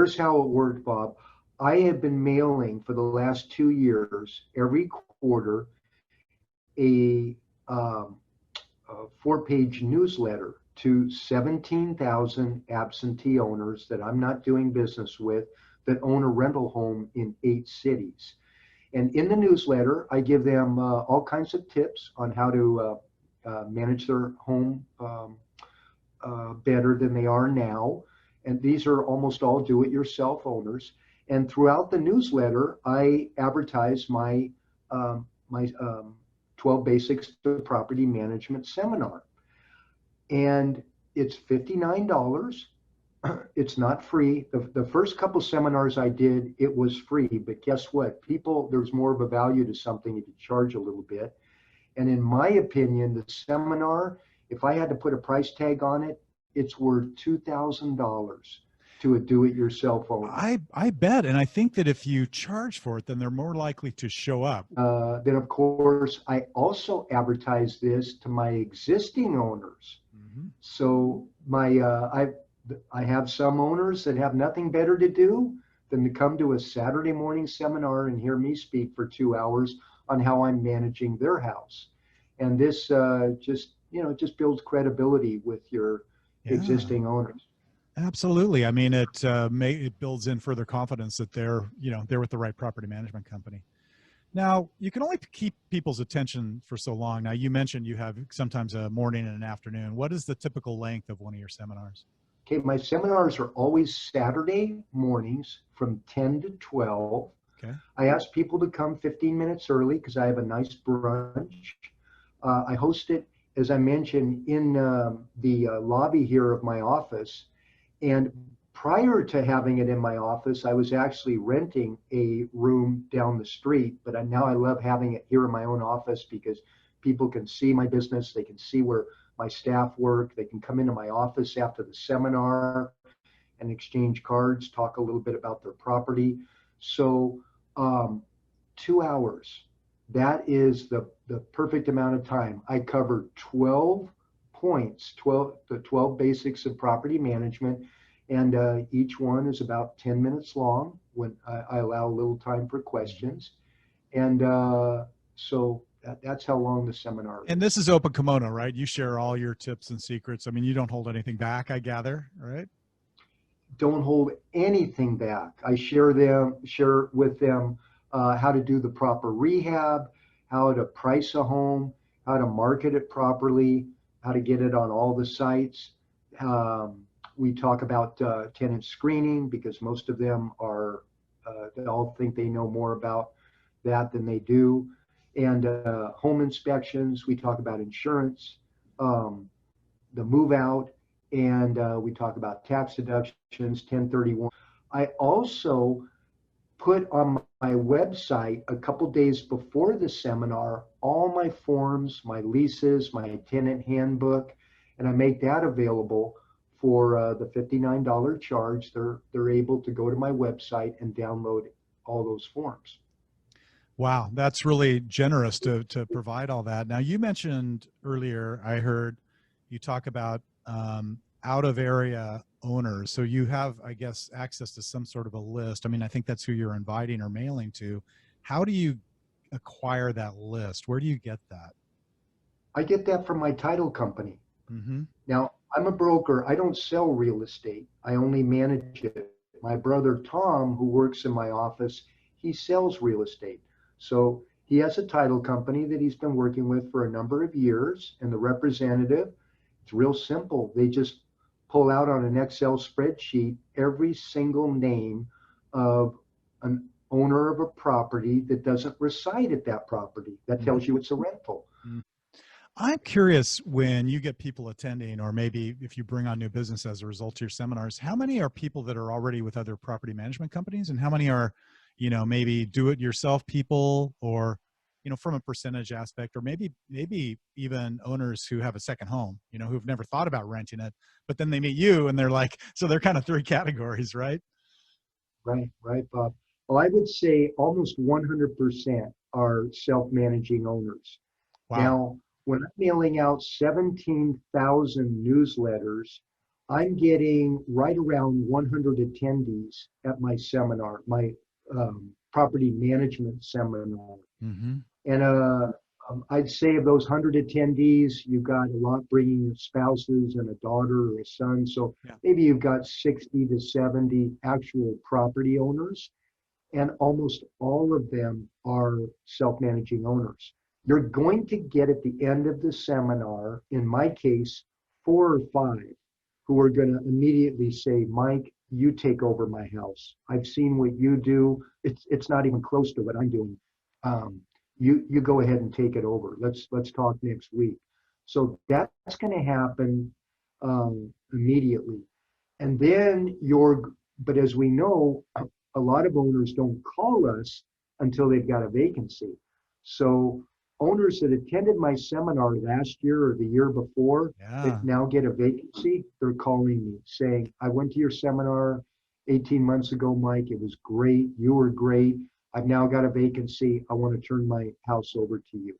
here's how it worked, Bob. I have been mailing for the last 2 years, every quarter, a, um, a 4-page newsletter to 17,000 absentee owners that I'm not doing business with that own a rental home in 8 cities. And in the newsletter, I give them all kinds of tips on how to manage their home better than they are now. And these are almost all do-it-yourself owners. And throughout the newsletter, I advertise my 12 Basics to Property Management seminar. And it's $59. It's not free. The first couple seminars I did, it was free. But guess what? People, there's more of a value to something if you charge a little bit. And in my opinion, the seminar, if I had to put a price tag on it, it's worth $2,000 to a do-it-yourself owner. I bet. And I think that if you charge for it, then they're more likely to show up. Then, of course, I also advertise this to my existing owners. Mm-hmm. So I have some owners that have nothing better to do than to come to a Saturday morning seminar and hear me speak for 2 hours on how I'm managing their house. And this just builds credibility with your existing owners. Absolutely. I mean, it builds in further confidence that they're with the right property management company. Now, you can only keep people's attention for so long. Now, you mentioned you have sometimes a morning and an afternoon. What is the typical length of one of your seminars? Okay, my seminars are always Saturday mornings from 10 to 12. Okay. I ask people to come 15 minutes early because I have a nice brunch. I host it, as I mentioned, in the lobby here of my office. And prior to having it in my office, I was actually renting a room down the street. But now I love having it here in my own office because people can see my business. They can see where my staff work. They can come into my office after the seminar and exchange cards, talk a little bit about their property. So 2 hours, that is the perfect amount of time. I cover 12 points, the 12 basics of property management, and each one is about 10 minutes long when I allow a little time for questions. And so that's how long the seminar is. And this is open kimono, right? You share all your tips and secrets. I mean, you don't hold anything back, I gather, right? Don't hold anything back. I share with them how to do the proper rehab, how to price a home, how to market it properly, how to get it on all the sites. We talk about tenant screening because most of them they all think they know more about that than they do. And home inspections, we talk about insurance, the move out, and we talk about tax deductions, 1031. I also put on my website a couple days before the seminar all my forms, my leases, my tenant handbook, and I make that available for the $59 charge. They're able to go to my website and download all those forms. Wow, that's really generous to provide all that. Now, you mentioned earlier, I heard you talk about out of area owners. So you have, I guess, access to some sort of a list. I mean, I think that's who you're inviting or mailing to. How do you acquire that list? Where do you get that? I get that from my title company. Mm-hmm. Now, I'm a broker. I don't sell real estate. I only manage it. My brother, Tom, who works in my office, he sells real estate. So he has a title company that he's been working with for a number of years. And the representative, it's real simple. They just pull out on an Excel spreadsheet every single name of an owner of a property that doesn't reside at that property. That tells you it's a rental. I'm curious, when you get people attending, or maybe if you bring on new business as a result of your seminars, how many are people that are already with other property management companies, and how many are, maybe do-it-yourself people, or, from a percentage aspect, or maybe even owners who have a second home, who've never thought about renting it, but then they meet you and they're like, so they're kind of three categories, right? Right, Bob. Well, I would say almost 100% are self-managing owners. Wow. Now, when I'm mailing out 17,000 newsletters, I'm getting right around 100 attendees at my seminar, my property management seminar. Mm-hmm. And I'd say of those 100 attendees, you've got a lot bringing spouses and a daughter or a son. So Yeah. maybe you've got 60 to 70 actual property owners, and almost all of them are self-managing owners. You're going to get at the end of the seminar, in my case, 4 or 5 who are going to immediately say, Mike, you take over my house. I've seen what you do. It's not even close to what I'm doing. Um, you go ahead and take it over. Let's talk next week. So that's going to happen immediately. And then but as we know, a lot of owners don't call us until they've got a vacancy. So owners that attended my seminar last year or the year before Yeah. that now get a vacancy, they're calling me saying, I went to your seminar 18 months ago, Mike. It was great. You were great. I've now got a vacancy. I want to turn my house over to you.